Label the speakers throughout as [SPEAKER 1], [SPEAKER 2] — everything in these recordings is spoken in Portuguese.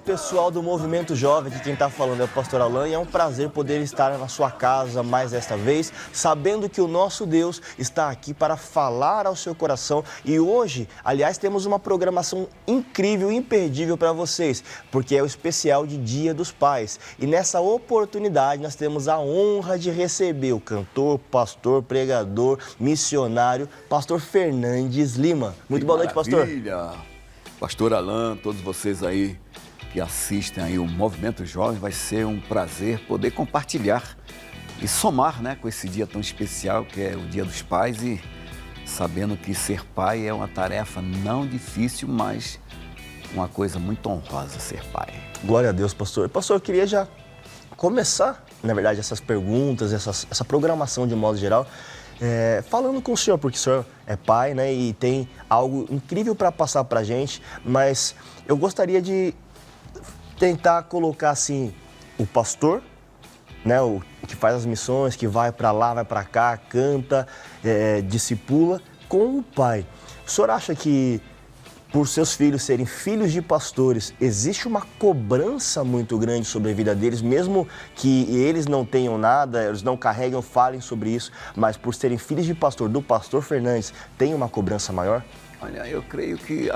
[SPEAKER 1] pessoal do Movimento Jovem, aqui quem está falando é o pastor Alan, e é um prazer poder estar na sua casa mais esta vez, sabendo que o nosso Deus está aqui para falar ao seu coração. E hoje, aliás, temos uma programação incrível, imperdível para vocês, porque é o especial de Dia dos Pais. E nessa oportunidade nós temos a honra de receber o cantor, pastor, pregador, missionário, pastor Fernandes Lima. Muito boa noite, pastor.
[SPEAKER 2] Maravilha! Pastor Alan, todos vocês aí que assistem aí o Movimento Jovem, vai ser um prazer poder compartilhar e somar, né, com esse dia tão especial que é o Dia dos Pais, e sabendo que ser pai é uma tarefa não difícil, mas uma coisa muito honrosa ser pai.
[SPEAKER 1] Glória a Deus, pastor. Pastor, eu queria já começar, na verdade, essas perguntas, essa programação de modo geral, falando com o senhor, porque o senhor é pai, né, e tem algo incrível para passar para a gente, mas eu gostaria de tentar colocar assim o pastor, né, o que faz as missões, que vai para lá, vai para cá, canta, discipula, com o pai. O senhor acha que por seus filhos serem filhos de pastores, existe uma cobrança muito grande sobre a vida deles, mesmo que eles não tenham nada, eles não carregam, falem sobre isso, mas por serem filhos de pastor, do pastor Fernandes, tem uma cobrança maior?
[SPEAKER 2] Olha, eu creio que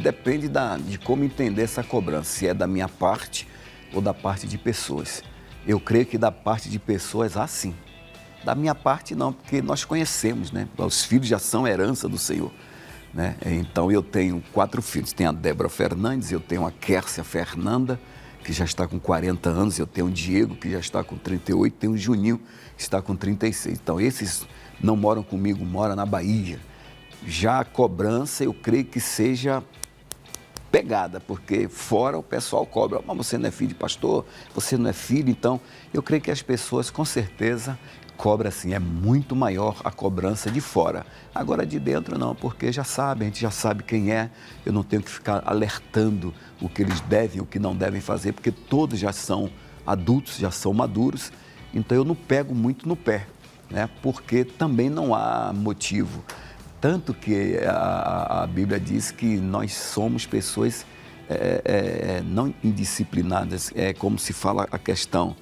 [SPEAKER 2] depende de como entender essa cobrança, se é da minha parte ou da parte de pessoas. Eu creio que da parte de pessoas, sim. Da minha parte, não, porque nós conhecemos, né? Os filhos já são herança do Senhor, né? Então, eu tenho 4 filhos. Tenho a Débora Fernandes, eu tenho a Kércia Fernanda, que já está com 40 anos, eu tenho o Diego, que já está com 38, tenho o Juninho, que está com 36. Então, esses não moram comigo, moram na Bahia. Já a cobrança, eu creio que seja pegada, porque fora o pessoal cobra. Mas você não é filho de pastor? Você não é filho? Então, eu creio que as pessoas, com certeza, cobram assim. É muito maior a cobrança de fora. Agora, de dentro, não, porque já sabe, a gente já sabe quem é. Eu não tenho que ficar alertando o que eles devem, o que não devem fazer, porque todos já são adultos, já são maduros. Então, eu não pego muito no pé, né? Porque também não há motivo. Tanto que a Bíblia diz que nós somos pessoas não indisciplinadas, é como se fala a questão,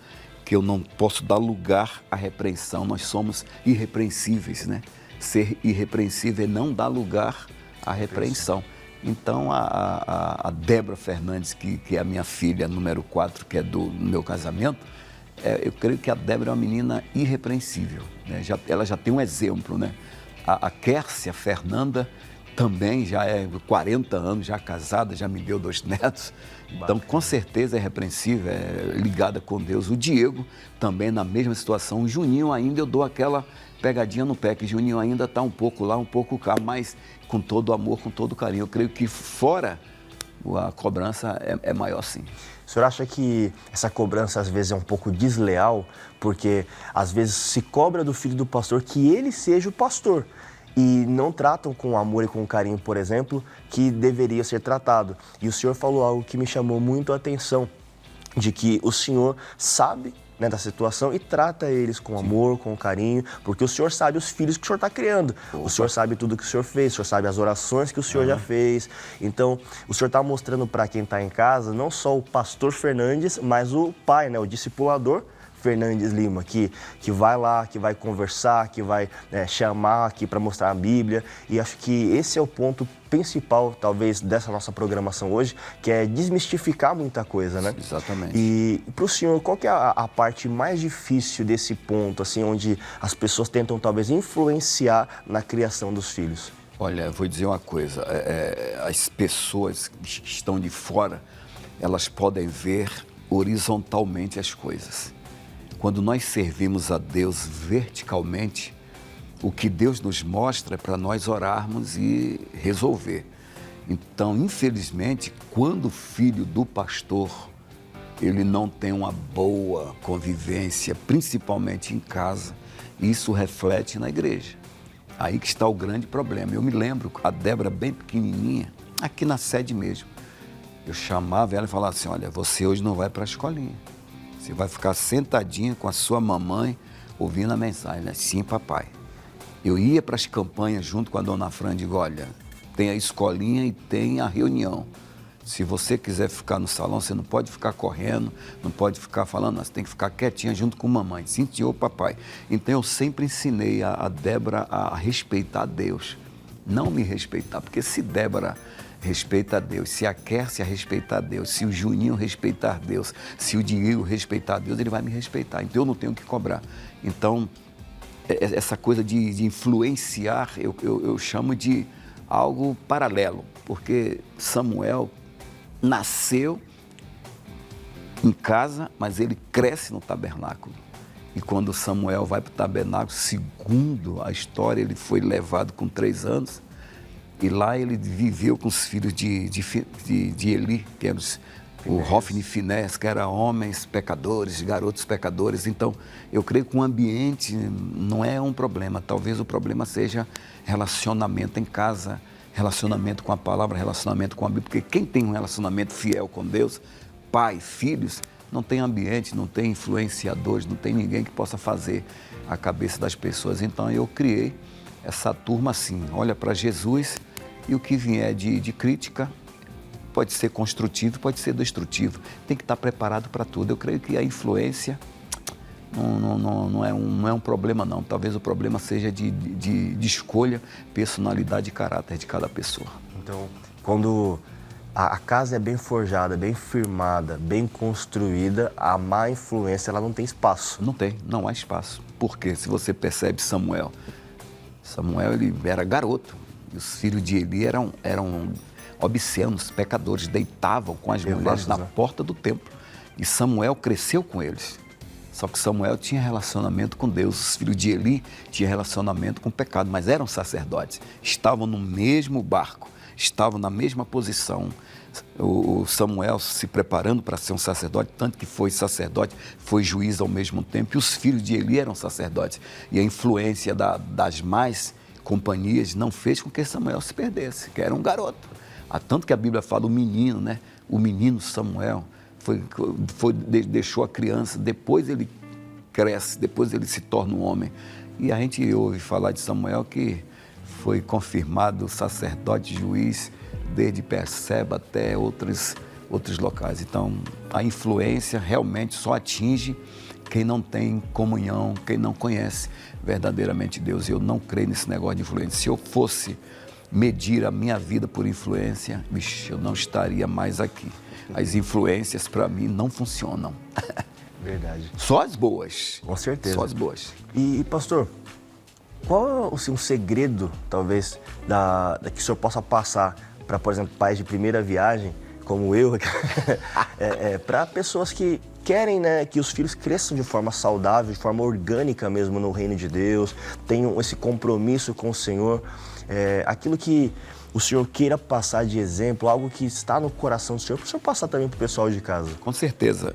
[SPEAKER 2] que eu não posso dar lugar à repreensão, nós somos irrepreensíveis, né? Ser irrepreensível é não dar lugar à repreensão. Então, a Débora Fernandes, que é a minha filha número 4, que é do meu casamento, eu creio que a Débora é uma menina irrepreensível, né? Ela já tem um exemplo, né? A Kércia Fernanda também já é 40 anos, já casada, já me deu 2 netos. Então, com certeza é repreensível, é ligada com Deus. O Diego também na mesma situação. O Juninho ainda eu dou aquela pegadinha no pé, que o Juninho ainda está um pouco lá, um pouco cá, mas com todo o amor, com todo o carinho. Eu creio que fora a cobrança é maior, sim.
[SPEAKER 1] O senhor acha que essa cobrança às vezes é um pouco desleal? Porque às vezes se cobra do filho do pastor que ele seja o pastor e não tratam com amor e com carinho, por exemplo, que deveria ser tratado. E o senhor falou algo que me chamou muito a atenção, de que o senhor sabe, né, da situação e trata eles com amor, com carinho, porque o senhor sabe os filhos que o senhor está criando. Opa. O senhor sabe tudo que o senhor fez, o senhor sabe as orações que o senhor já fez. Então, o senhor está mostrando para quem está em casa não só o pastor Fernandes, mas o pai, né, o discipulador Fernandes Lima, que vai lá, que vai conversar, que vai chamar aqui para mostrar a Bíblia. E acho que esse é o ponto principal, talvez, dessa nossa programação hoje, que é desmistificar muita coisa, né?
[SPEAKER 2] Exatamente.
[SPEAKER 1] E para o senhor, qual que é a parte mais difícil desse ponto, assim, onde as pessoas tentam, talvez, influenciar na criação dos filhos?
[SPEAKER 2] Olha, eu vou dizer uma coisa, as pessoas que estão de fora, elas podem ver horizontalmente as coisas. Quando nós servimos a Deus verticalmente, o que Deus nos mostra é para nós orarmos e resolver. Então, infelizmente, quando o filho do pastor, ele não tem uma boa convivência, principalmente em casa, isso reflete na igreja. Aí que está o grande problema. Eu me lembro, a Débora bem pequenininha, aqui na sede mesmo, eu chamava ela e falava assim, olha, você hoje não vai para a escolinha. Você vai ficar sentadinha com a sua mamãe, ouvindo a mensagem, né? Sim, papai. Eu ia para as campanhas junto com a dona Fran, digo, olha, tem a escolinha e tem a reunião. Se você quiser ficar no salão, você não pode ficar correndo, não pode ficar falando, você tem que ficar quietinha junto com mamãe, sentiu, papai. Então eu sempre ensinei a Débora a respeitar Deus, não me respeitar, porque se Débora respeita a Deus, se a Kércia respeitar a Deus, se o Juninho respeitar Deus, se o Diego respeitar a Deus, ele vai me respeitar, então eu não tenho que cobrar. Então, essa coisa de influenciar, eu chamo de algo paralelo, porque Samuel nasceu em casa, mas ele cresce no tabernáculo. E quando Samuel vai para o tabernáculo, segundo a história, ele foi levado com 3 anos, e lá ele viveu com os filhos de Eli, que eram o Hofni e Finés, que eram homens pecadores, garotos pecadores. Então, eu creio que o ambiente não é um problema. Talvez o problema seja relacionamento em casa, relacionamento com a palavra, relacionamento com a Bíblia. Porque quem tem um relacionamento fiel com Deus, pai, filhos, não tem ambiente, não tem influenciadores, não tem ninguém que possa fazer a cabeça das pessoas. Então, eu criei essa turma assim, olha para Jesus, e o que vier de crítica pode ser construtivo, pode ser destrutivo. Tem que estar preparado para tudo. Eu creio que a influência não é um problema, não. Talvez o problema seja de escolha, personalidade e caráter de cada pessoa.
[SPEAKER 1] Então, quando a casa é bem forjada, bem firmada, bem construída, a má influência ela não tem espaço.
[SPEAKER 2] Não há espaço. Porque se você percebe Samuel, ele era garoto. E os filhos de Eli eram obscenos, pecadores, deitavam com as mulheres na porta do templo. E Samuel cresceu com eles. Só que Samuel tinha relacionamento com Deus. Os filhos de Eli tinham relacionamento com o pecado, mas eram sacerdotes. Estavam no mesmo barco, estavam na mesma posição. O Samuel se preparando para ser um sacerdote, tanto que foi sacerdote, foi juiz ao mesmo tempo. E os filhos de Eli eram sacerdotes. E a influência das más companhias não fez com que Samuel se perdesse, que era um garoto. Tanto que a Bíblia fala o menino, né? O menino Samuel deixou a criança, depois ele cresce, depois ele se torna um homem. E a gente ouve falar de Samuel que foi confirmado sacerdote, juiz, desde Berseba até outros locais. Então, a influência realmente só atinge quem não tem comunhão, quem não conhece verdadeiramente Deus. Eu não creio nesse negócio de influência. Se eu fosse medir a minha vida por influência, eu não estaria mais aqui. As influências, para mim, não funcionam.
[SPEAKER 1] Verdade.
[SPEAKER 2] Só as boas.
[SPEAKER 1] Com certeza.
[SPEAKER 2] Só as boas.
[SPEAKER 1] E pastor, qual é assim, um segredo, talvez, que o senhor possa passar para, por exemplo, pais de primeira viagem, como eu, para pessoas que querem, né, que os filhos cresçam de forma saudável, de forma orgânica mesmo no reino de Deus, tenham esse compromisso com o Senhor, aquilo que o Senhor queira passar de exemplo, algo que está no coração do Senhor, para o Senhor passar também para o pessoal de casa.
[SPEAKER 2] Com certeza.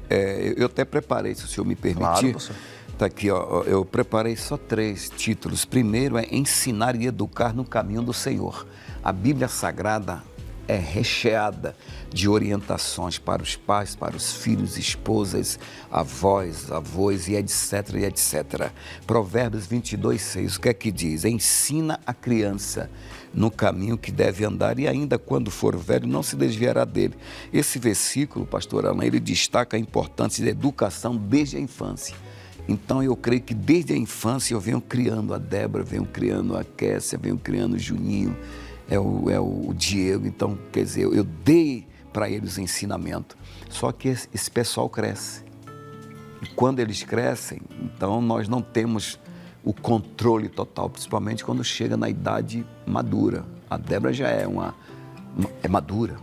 [SPEAKER 2] Eu até preparei, se o senhor me permitir.
[SPEAKER 1] Claro, pastor.
[SPEAKER 2] Está aqui, ó, eu preparei só 3 títulos. Primeiro é ensinar e educar no caminho do Senhor. A Bíblia Sagrada é recheada de orientações para os pais, para os filhos, esposas, avós e etc. Provérbios 22:6, o que é que diz? Ensina a criança no caminho que deve andar e ainda quando for velho não se desviará dele. Esse versículo, pastor Alain, ele destaca a importância da educação desde a infância. Então eu creio que desde a infância eu venho criando a Débora, venho criando a Kércia, venho criando o Juninho, é o Diego. Então, quer dizer, eu dei para eles o ensinamento. Só que esse pessoal cresce. E quando eles crescem, então nós não temos o controle total, principalmente quando chega na idade madura. A Débora já é madura.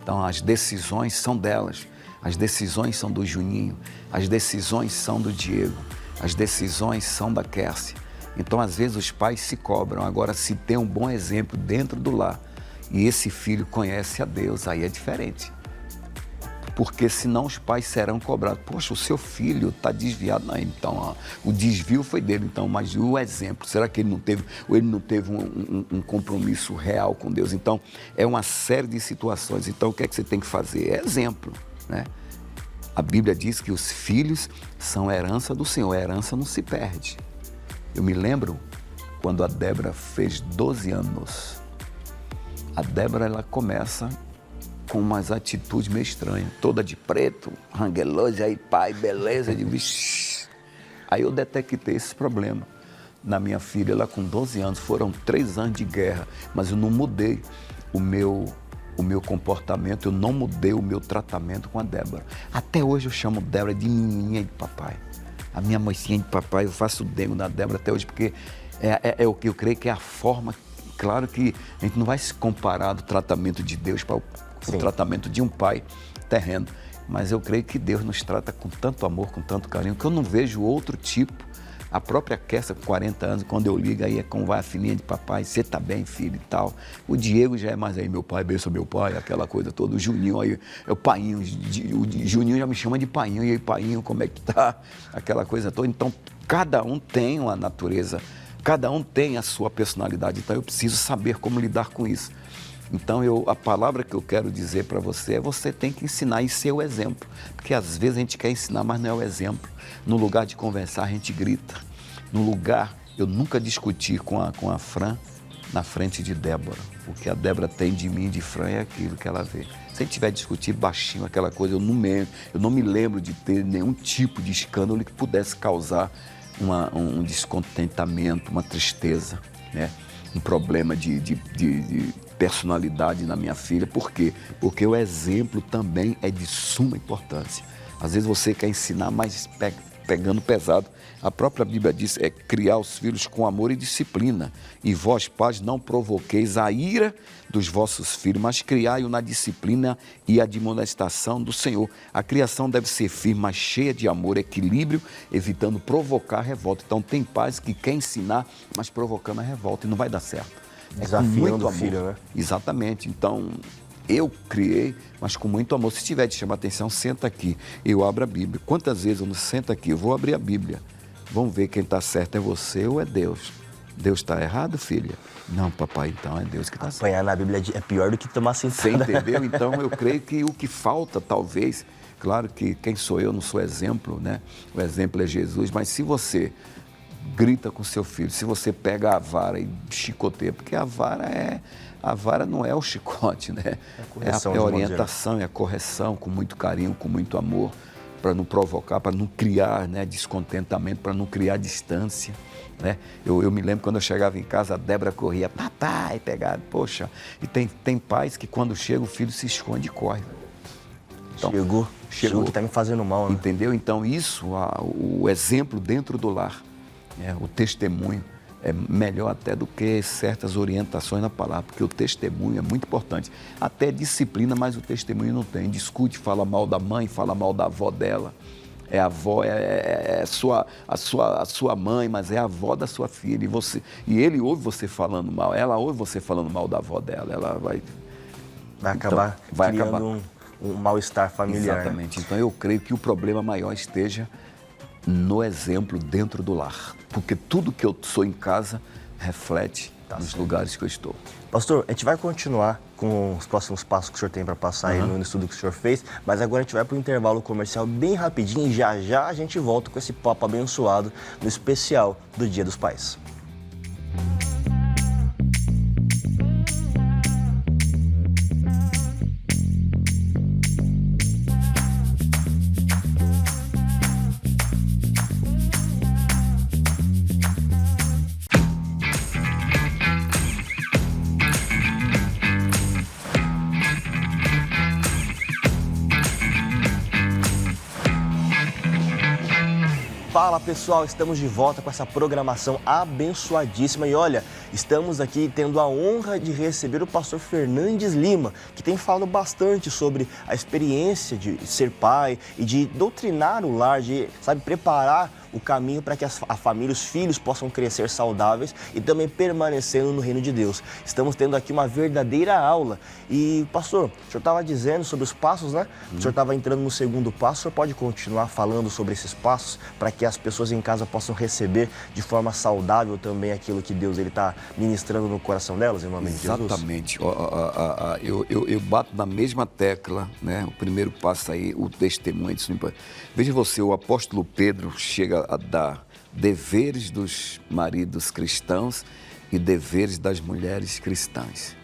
[SPEAKER 2] Então as decisões são delas. As decisões são do Juninho, as decisões são do Diego, as decisões são da Kércia. Então, às vezes, os pais se cobram. Agora, se tem um bom exemplo dentro do lar e esse filho conhece a Deus, aí é diferente. Porque senão os pais serão cobrados. Poxa, o seu filho está desviado. Não, então, o desvio foi dele, então, mas o exemplo, será que ele não teve um compromisso real com Deus? Então, é uma série de situações. Então, o que é que você tem que fazer? É exemplo, né? A Bíblia diz que os filhos são herança do Senhor, a herança não se perde. Eu me lembro quando a Débora fez 12 anos. A Débora, ela começa com umas atitudes meio estranhas, toda de preto, ranguelosa, aí pai, beleza, de vixi. Aí eu detectei esse problema na minha filha, ela com 12 anos, foram 3 anos de guerra, mas eu não mudei o meu comportamento, eu não mudei o meu tratamento com a Débora. Até hoje eu chamo Débora de menininha de papai. A minha mocinha de papai, eu faço o dengo na Débora até hoje, porque é o que eu creio que é a forma. Claro que a gente não vai se comparar do tratamento de Deus para o tratamento de um pai terreno, mas eu creio que Deus nos trata com tanto amor, com tanto carinho, que eu não vejo outro tipo. A própria Kessa, com 40 anos, quando eu ligo, aí é como vai a filhinha de papai, você tá bem, filho, e tal. O Diego já é mais aí, meu pai, benção meu pai, aquela coisa toda. O Juninho, aí é o painho, o Juninho já me chama de painho, e aí, painho, como é que tá? Aquela coisa toda. Então, cada um tem uma natureza, cada um tem a sua personalidade, então eu preciso saber como lidar com isso. Então, a palavra que eu quero dizer para você é: você tem que ensinar e ser o exemplo. Porque às vezes a gente quer ensinar, mas não é o exemplo. No lugar de conversar, a gente grita. No lugar, eu nunca discuti com a Fran na frente de Débora. O que a Débora tem de mim e de Fran é aquilo que ela vê. Se a gente tiver discutir baixinho aquela coisa, eu não me lembro de ter nenhum tipo de escândalo que pudesse causar um descontentamento, uma tristeza, né? Um problema de personalidade na minha filha. Por quê? Porque o exemplo também é de suma importância. Às vezes você quer ensinar, mas pegando pesado. A própria Bíblia diz, criar os filhos com amor e disciplina. E vós, pais, não provoqueis a ira dos vossos filhos, mas criai-o na disciplina e admoestação do Senhor. A criação deve ser firme, mas cheia de amor, equilíbrio, evitando provocar revolta. Então tem pais que querem ensinar, mas provocando a revolta, e não vai dar certo.
[SPEAKER 1] Desafiando o filho, né?
[SPEAKER 2] Exatamente. Então, eu criei, mas com muito amor. Se tiver de chamar atenção, senta aqui. Eu abro a Bíblia. Quantas vezes eu não sento aqui? Eu vou abrir a Bíblia. Vamos ver quem está certo, é você ou é Deus? Deus está errado, filha? Não, papai, então é Deus que está certo.
[SPEAKER 1] Apanhar na Bíblia é pior do que tomar sentada.
[SPEAKER 2] Você entendeu? Então, eu creio que o que falta, talvez, claro que quem sou eu, não sou exemplo, né? O exemplo é Jesus, mas se você grita com seu filho, se você pega a vara e chicoteia, porque a vara não é o chicote, né? É a orientação, é a correção, com muito carinho, com muito amor, para não provocar, para não criar, né, descontentamento, para não criar distância, né? Eu me lembro quando eu chegava em casa, a Débora corria, papai, pegado, poxa. E tem pais que quando chega o filho se esconde e corre.
[SPEAKER 1] Então, chegou que está me fazendo mal, né?
[SPEAKER 2] Entendeu? Então isso, o exemplo dentro do lar, o testemunho é melhor até do que certas orientações na palavra, porque o testemunho é muito importante. Até disciplina, mas o testemunho não tem. Discute, fala mal da mãe, fala mal da avó dela. É a avó, a sua mãe, mas é a avó da sua filha. E ele ouve você falando mal, ela ouve você falando mal da avó dela. Ela vai
[SPEAKER 1] acabar criando um mal-estar familiar.
[SPEAKER 2] Exatamente. Então eu creio que o problema maior esteja no exemplo dentro do lar, porque tudo que eu sou em casa reflete nos lugares que eu estou.
[SPEAKER 1] Pastor, a gente vai continuar com os próximos passos que o senhor tem para passar aí no estudo que o senhor fez, mas agora a gente vai para o intervalo comercial bem rapidinho e já a gente volta com esse papo abençoado no especial do Dia dos Pais. Fala pessoal, estamos de volta com essa programação abençoadíssima e olha, estamos aqui tendo a honra de receber o pastor Fernandes Lima, que tem falado bastante sobre a experiência de ser pai e de doutrinar o lar, de, preparar o caminho para que a família, os filhos possam crescer saudáveis e também permanecendo no reino de Deus. Estamos tendo aqui uma verdadeira aula. E, pastor, o senhor estava dizendo sobre os passos, né? O senhor estava entrando no segundo passo, o senhor pode continuar falando sobre esses passos para que as pessoas em casa possam receber de forma saudável também aquilo que Deus está ministrando no coração delas, em nome de Jesus?
[SPEAKER 2] Exatamente. Eu bato na mesma tecla, né? O primeiro passo aí, o testemunho. Veja você, o apóstolo Pedro chega a dar deveres dos maridos cristãos e deveres das mulheres cristãs.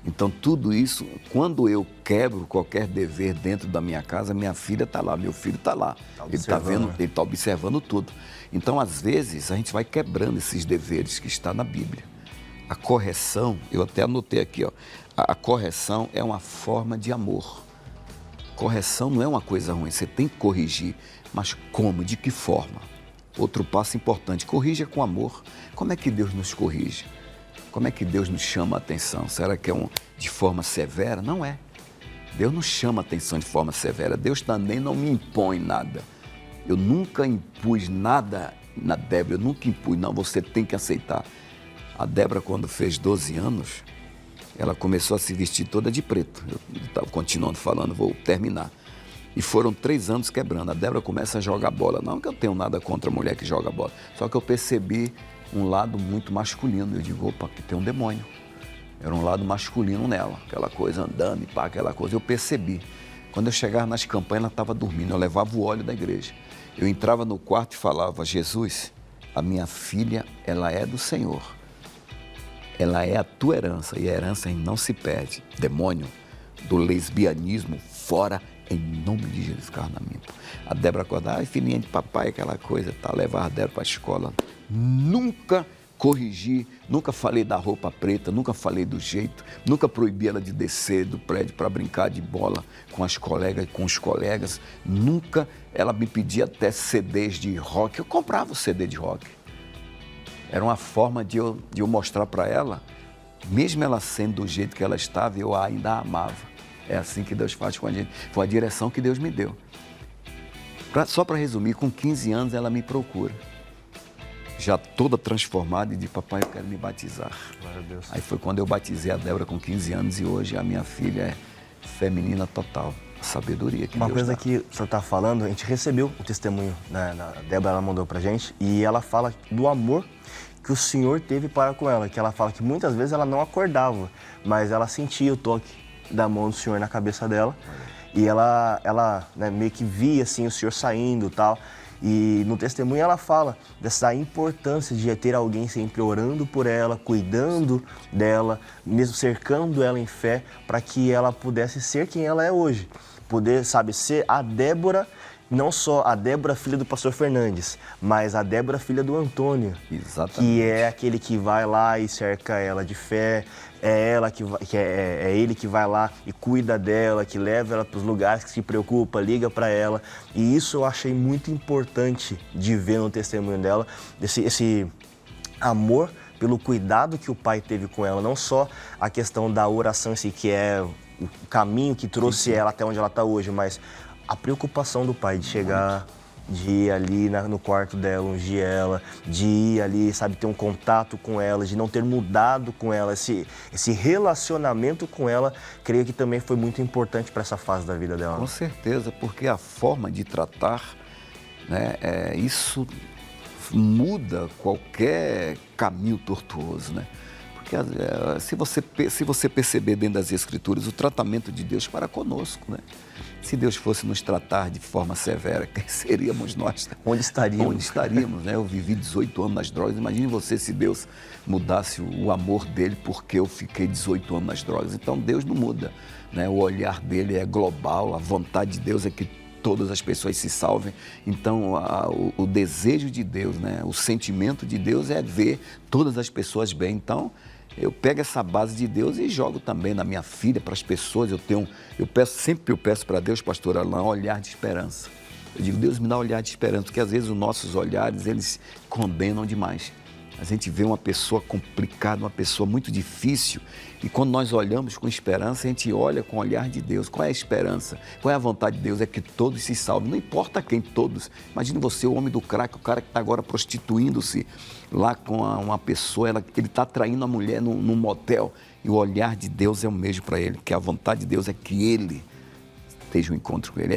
[SPEAKER 2] Então, tudo isso, quando eu quebro qualquer dever dentro da minha casa, minha filha está lá, meu filho está lá. Ele está vendo, ele está observando tudo. Então, às vezes, a gente vai quebrando esses deveres que está na Bíblia. A correção, eu até anotei aqui, ó, a correção é uma forma de amor. Correção não é uma coisa ruim, você tem que corrigir, mas como, de que forma? Outro passo importante, corrija com amor. Como é que Deus nos corrige? Como é que Deus nos chama a atenção? Será que é de forma severa? Não é. Deus não chama a atenção de forma severa. Deus também não me impõe nada. Eu nunca impus nada na Débora, eu nunca impus, não, você tem que aceitar. A Débora, quando fez 12 anos, ela começou a se vestir toda de preto. Eu estava continuando falando, vou terminar. E foram 3 anos quebrando. A Débora começa a jogar bola. Não que eu tenha nada contra a mulher que joga bola, só que eu percebi um lado muito masculino. Eu digo, opa, aqui tem um demônio. Era um lado masculino nela, aquela coisa andando e pá, aquela coisa. Eu percebi. Quando eu chegava nas campanhas, ela estava dormindo. Eu levava o óleo da igreja. Eu entrava no quarto e falava, Jesus, a minha filha, ela é do Senhor. Ela é a tua herança e a herança não se perde. Demônio do lesbianismo fora em nome de Jesus, carnamento. A Débora acordava, ai filhinha de papai, aquela coisa, tá, levava a Débora para a escola. Nunca corrigi, nunca falei da roupa preta, nunca falei do jeito, nunca proibi ela de descer do prédio para brincar de bola com as colegas, com os colegas. Nunca ela me pedia até CDs de rock, eu comprava o CD de rock. Era uma forma de eu mostrar para ela, mesmo ela sendo do jeito que ela estava, eu a ainda a amava. É assim que Deus faz com a gente. Foi a direção que Deus me deu. Só para resumir, com 15 anos ela me procura. Já toda transformada e de papai, eu quero me batizar.
[SPEAKER 1] Glória a Deus.
[SPEAKER 2] Aí foi quando eu batizei a Débora com 15 anos e hoje a minha filha é feminina total. A sabedoria que
[SPEAKER 1] Uma
[SPEAKER 2] Deus
[SPEAKER 1] coisa
[SPEAKER 2] dá.
[SPEAKER 1] que o senhor está falando, a gente recebeu o testemunho, né, a Débora ela mandou pra gente, e ela fala do amor que o Senhor teve para com ela, que ela fala que muitas vezes ela não acordava, mas ela sentia o toque da mão do Senhor na cabeça dela, e ela né, meio que via assim, o Senhor saindo e tal, e no testemunho ela fala dessa importância de ter alguém sempre orando por ela, cuidando dela, mesmo cercando ela em fé, para que ela pudesse ser quem ela é hoje. Poder, sabe, ser a Débora, não só a Débora filha do pastor Fernandes, mas a Débora filha do Antônio.
[SPEAKER 2] Exatamente.
[SPEAKER 1] Que é aquele que vai lá e cerca ela de fé, é ela é ele que vai lá e cuida dela, que leva ela para os lugares, que se preocupa, liga para ela. E isso eu achei muito importante de ver no testemunho dela, esse amor pelo cuidado que o pai teve com ela, não só a questão da oração em si, que é o caminho que trouxe ela até onde ela está hoje, mas a preocupação do pai de chegar, de ir ali no quarto dela, ungir ela, de ir ali, sabe, ter um contato com ela, de não ter mudado com ela, esse relacionamento com ela, creio que também foi muito importante para essa fase da vida dela.
[SPEAKER 2] Com certeza, porque a forma de tratar, né, isso muda qualquer caminho tortuoso, né? Porque se você perceber dentro das Escrituras o tratamento de Deus para conosco, né? Se Deus fosse nos tratar de forma severa, quem seríamos nós?
[SPEAKER 1] Onde estaríamos?
[SPEAKER 2] Onde estaríamos, né? Eu vivi 18 anos nas drogas. Imagine você se Deus mudasse o amor dele porque eu fiquei 18 anos nas drogas. Então Deus não muda, né? O olhar dele é global, a vontade de Deus é que todas as pessoas se salvem. Então, o desejo de Deus, né? O sentimento de Deus é ver todas as pessoas bem. Então, eu pego essa base de Deus e jogo também na minha filha, para as pessoas. Sempre eu peço para Deus, pastor Alain, um olhar de esperança. Eu digo, Deus me dá um olhar de esperança, porque às vezes os nossos olhares, eles condenam demais. A gente vê uma pessoa complicada, uma pessoa muito difícil, e quando nós olhamos com esperança, a gente olha com o olhar de Deus. Qual é a esperança? Qual é a vontade de Deus? É que todos se salvem, não importa quem, todos. Imagine você, o homem do crack, o cara que está agora prostituindo-se lá com uma pessoa, ele está traindo a mulher num motel, e o olhar de Deus é o mesmo para ele, que a vontade de Deus é que ele esteja um encontro com ele.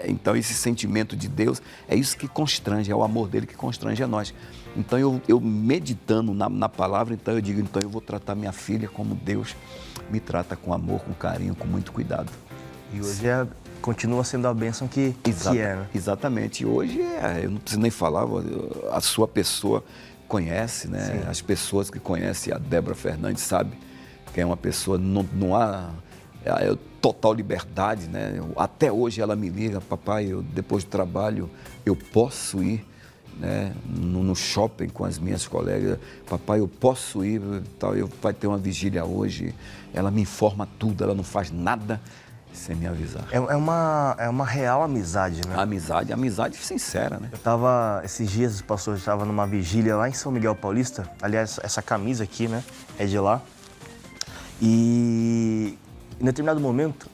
[SPEAKER 2] Então esse sentimento de Deus, é isso que constrange, é o amor dele que constrange a nós. Então eu meditando na palavra, então eu digo, então eu vou tratar minha filha como Deus me trata, com amor, com carinho, com muito cuidado.
[SPEAKER 1] E hoje continua sendo a bênção que é, né?
[SPEAKER 2] Exatamente. Hoje eu não preciso nem falar, a sua pessoa conhece, né? Sim. As pessoas que conhecem a Débora Fernandes sabem que é uma pessoa, não há total liberdade, né? Até hoje ela me liga, papai, depois do trabalho eu posso ir, né, no shopping com as minhas colegas, papai, eu posso ir, tal, vai ter uma vigília hoje, ela me informa tudo, ela não faz nada sem me avisar.
[SPEAKER 1] É uma real amizade, né?
[SPEAKER 2] Amizade sincera, né?
[SPEAKER 1] Eu estava, esses dias, pastor, eu estava numa vigília lá em São Miguel Paulista, aliás, essa camisa aqui, né, é de lá, e em determinado momento,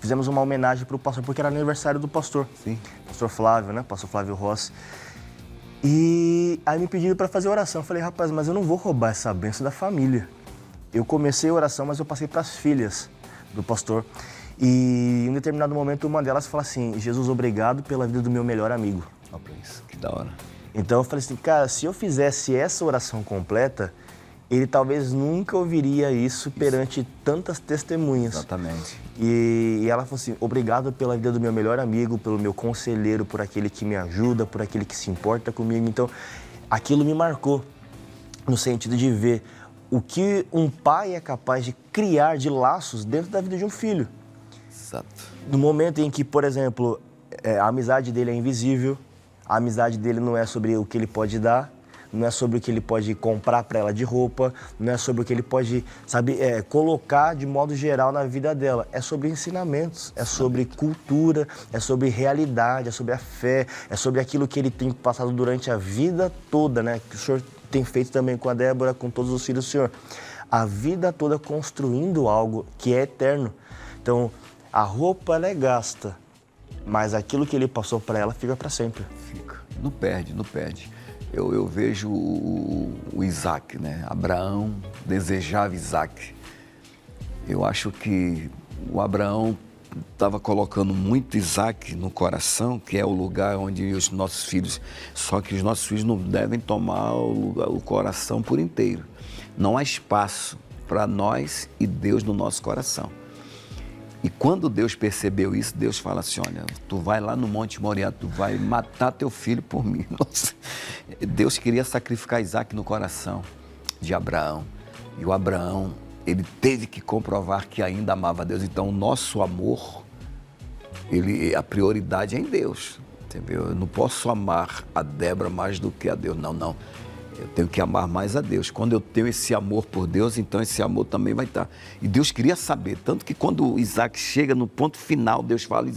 [SPEAKER 1] fizemos uma homenagem para o pastor, porque era aniversário do pastor.
[SPEAKER 2] Sim.
[SPEAKER 1] Pastor Flávio, né? Pastor Flávio Rossi. E aí me pediram para fazer oração. Eu falei, rapaz, mas eu não vou roubar essa bênção da família. Eu comecei a oração, mas eu passei para as filhas do pastor. E em um determinado momento, uma delas falou assim, Jesus, obrigado pela vida do meu melhor amigo.
[SPEAKER 2] Olha pra isso, que da hora.
[SPEAKER 1] Então eu falei assim, cara, se eu fizesse essa oração completa, ele talvez nunca ouviria isso perante tantas testemunhas.
[SPEAKER 2] Exatamente.
[SPEAKER 1] E ela falou assim, obrigado pela vida do meu melhor amigo, pelo meu conselheiro, por aquele que me ajuda, por aquele que se importa comigo. Então, aquilo me marcou, no sentido de ver o que um pai é capaz de criar de laços dentro da vida de um filho.
[SPEAKER 2] Exato.
[SPEAKER 1] No momento em que, por exemplo, a amizade dele é invisível, a amizade dele não é sobre o que ele pode dar, não é sobre o que ele pode comprar para ela de roupa, não é sobre o que ele pode, sabe, colocar de modo geral na vida dela. É sobre ensinamentos, é sobre cultura, é sobre realidade, é sobre a fé, é sobre aquilo que ele tem passado durante a vida toda, né? Que o Senhor tem feito também com a Débora, com todos os filhos do Senhor. A vida toda construindo algo que é eterno. Então, a roupa ela é gasta, mas aquilo que ele passou para ela fica para sempre.
[SPEAKER 2] Fica. Não perde, não perde. Eu vejo o Isaac, né? Abraão desejava Isaac. Eu acho que o Abraão estava colocando muito Isaac no coração, que é o lugar onde os nossos filhos... Só que os nossos filhos não devem tomar o coração por inteiro. Não há espaço para nós e Deus no nosso coração. E quando Deus percebeu isso, Deus fala assim, olha, tu vai lá no Monte Moriá, tu vai matar teu filho por mim. Nossa. Deus queria sacrificar Isaac no coração de Abraão. E o Abraão, ele teve que comprovar que ainda amava a Deus. Então, o nosso amor, a prioridade é em Deus. Entendeu? Eu não posso amar a Débora mais do que a Deus. Não, não. Eu tenho que amar mais a Deus. Quando eu tenho esse amor por Deus, então esse amor também vai estar. E Deus queria saber, tanto que quando Isaac chega no ponto final, Deus fala,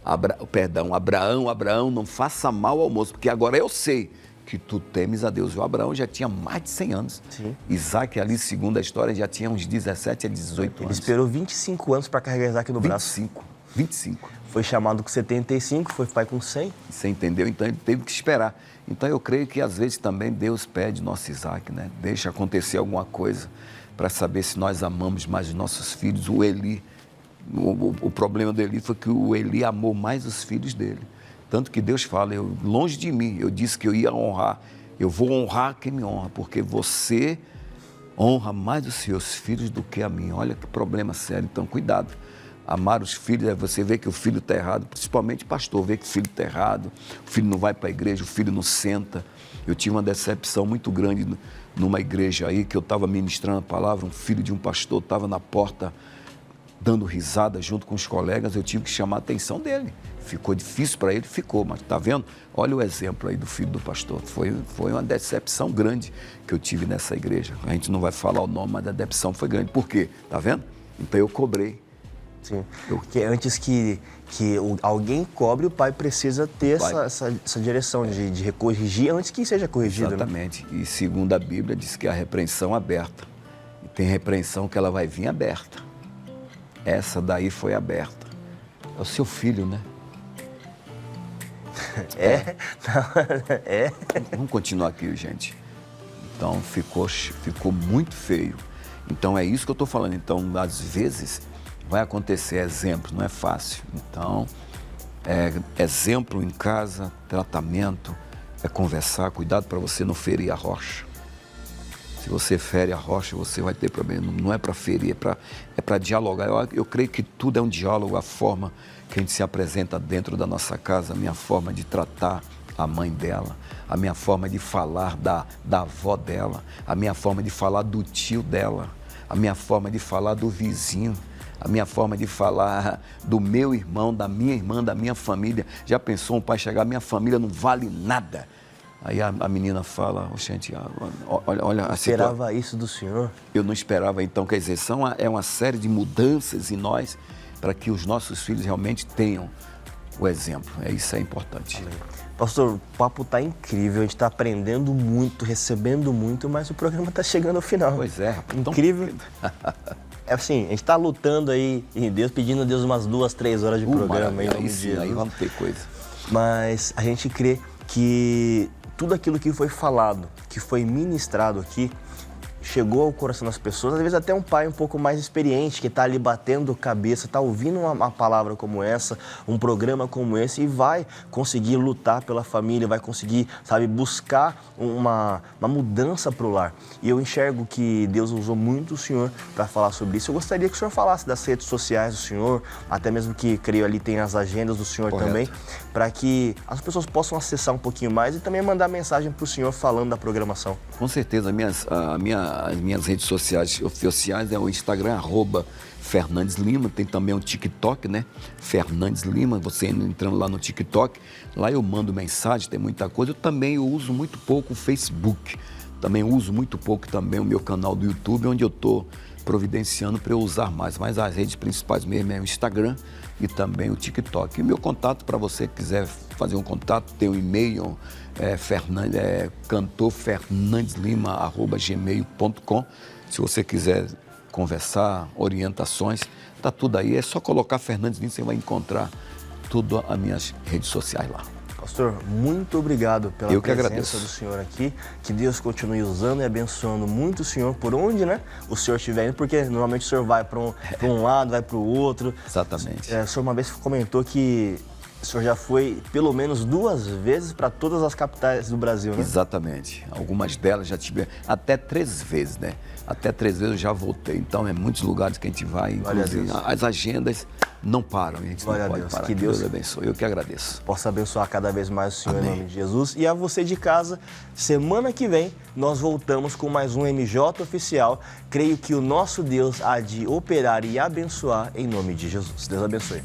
[SPEAKER 2] Abraão, não faça mal ao moço, porque agora eu sei que tu temes a Deus. O Abraão já tinha mais de 100 anos.
[SPEAKER 1] Sim.
[SPEAKER 2] Isaac ali, segundo a história, já tinha uns 17 a 18 anos.
[SPEAKER 1] Ele esperou 25 anos para carregar Isaac no braço.
[SPEAKER 2] 25.
[SPEAKER 1] Foi chamado com 75, foi pai com 100.
[SPEAKER 2] Você entendeu? Então ele teve que esperar. Então eu creio que às vezes também Deus pede nosso Isaac, né? Deixa acontecer alguma coisa para saber se nós amamos mais os nossos filhos. O Eli, o problema do Eli foi que o Eli amou mais os filhos dele. Tanto que Deus fala, longe de mim, eu disse que eu ia honrar. Eu vou honrar quem me honra, porque você honra mais os seus filhos do que a mim. Olha que problema sério, então cuidado. Amar os filhos é você ver que o filho está errado, principalmente pastor, ver que o filho está errado, o filho não vai para a igreja, o filho não senta. Eu tive uma decepção muito grande numa igreja aí, que eu estava ministrando a palavra, um filho de um pastor estava na porta dando risada junto com os colegas, eu tive que chamar a atenção dele. Ficou difícil para ele, ficou, mas está vendo? Olha o exemplo aí do filho do pastor. Foi uma decepção grande que eu tive nessa igreja. A gente não vai falar o nome, mas a decepção foi grande. Por quê? Está vendo? Então eu cobrei.
[SPEAKER 1] Sim, porque antes que alguém cobre, o pai precisa ter essa direção de corrigir antes que seja corrigido.
[SPEAKER 2] Exatamente. Né? E segundo a Bíblia, diz que a repreensão é aberta. E tem repreensão que ela vai vir aberta. Essa daí foi aberta. É o seu filho, né?
[SPEAKER 1] É.
[SPEAKER 2] Vamos continuar aqui, gente. Então, ficou muito feio. Então, é isso que eu estou falando. Então, às vezes... vai acontecer exemplo, não é fácil. Então, exemplo em casa, tratamento, é conversar, cuidado para você não ferir a rocha. Se você fere a rocha, você vai ter problema. Não é para ferir, é para dialogar. Eu creio que tudo é um diálogo, a forma que a gente se apresenta dentro da nossa casa, a minha forma de tratar a mãe dela, a minha forma de falar da avó dela, a minha forma de falar do tio dela, a minha forma de falar do vizinho, a minha forma de falar do meu irmão, da minha irmã, da minha família. Já pensou um pai chegar, minha família não vale nada? Aí a menina fala, gente, olha a
[SPEAKER 1] Esperava isso do senhor?
[SPEAKER 2] Eu não esperava, então, quer dizer, é uma série de mudanças em nós para que os nossos filhos realmente tenham o exemplo. Isso é importante.
[SPEAKER 1] Amém. Pastor, o papo está incrível, a gente está aprendendo muito, recebendo muito, mas o programa está chegando ao final.
[SPEAKER 2] Pois é, rapaz.
[SPEAKER 1] Incrível. É assim, a gente está lutando aí em Deus, pedindo a Deus umas 2, 3 horas de programa.
[SPEAKER 2] Aí vamos ter coisa.
[SPEAKER 1] Mas a gente crê que tudo aquilo que foi falado, que foi ministrado aqui, chegou ao coração das pessoas, às vezes até um pai um pouco mais experiente, que está ali batendo cabeça, está ouvindo uma palavra como essa, um programa como esse, e vai conseguir lutar pela família, vai conseguir, sabe, buscar uma mudança para o lar. E eu enxergo que Deus usou muito o senhor para falar sobre isso. Eu gostaria que o senhor falasse das redes sociais do senhor, até mesmo que, creio, ali tem as agendas do senhor. Correto. Também, para que as pessoas possam acessar um pouquinho mais e também mandar mensagem para o senhor falando da programação.
[SPEAKER 2] Com certeza, as minhas redes sociais oficiais é o Instagram, @Fernandes Lima, tem também o TikTok, né? Fernandes Lima, você entrando lá no TikTok, lá eu mando mensagem, tem muita coisa. Eu uso muito pouco o Facebook, também uso muito pouco também o meu canal do YouTube, onde eu estou providenciando para eu usar mais, mas as redes principais mesmo é o Instagram e também o TikTok. E meu contato, para você que quiser fazer um contato, tem um e-mail, cantorfernandeslima@gmail.com. Se você quiser conversar, orientações, tá tudo aí. É só colocar Fernandes Lima, você vai encontrar tudo as minhas redes sociais lá.
[SPEAKER 1] Pastor, muito obrigado pela presença
[SPEAKER 2] agradeço.
[SPEAKER 1] do senhor aqui. Que Deus continue usando e abençoando muito o senhor por onde, né, o senhor estiver indo, porque normalmente o senhor vai para um lado, vai para o outro.
[SPEAKER 2] Exatamente.
[SPEAKER 1] O senhor uma vez comentou que o senhor já foi pelo menos 2 vezes para todas as capitais do Brasil, né?
[SPEAKER 2] Exatamente. Algumas delas já tive até 3 vezes, né? Até 3 vezes eu já voltei. Então, é muitos lugares que a gente vai, inclusive as agendas não param, a gente não pode parar. Que Deus abençoe. Eu que agradeço.
[SPEAKER 1] Possa abençoar cada vez mais o senhor.
[SPEAKER 2] Amém.
[SPEAKER 1] Em nome de Jesus. E a você de casa, semana que vem nós voltamos com mais um MJ Oficial. Creio que o nosso Deus há de operar e abençoar em nome de Jesus. Deus abençoe.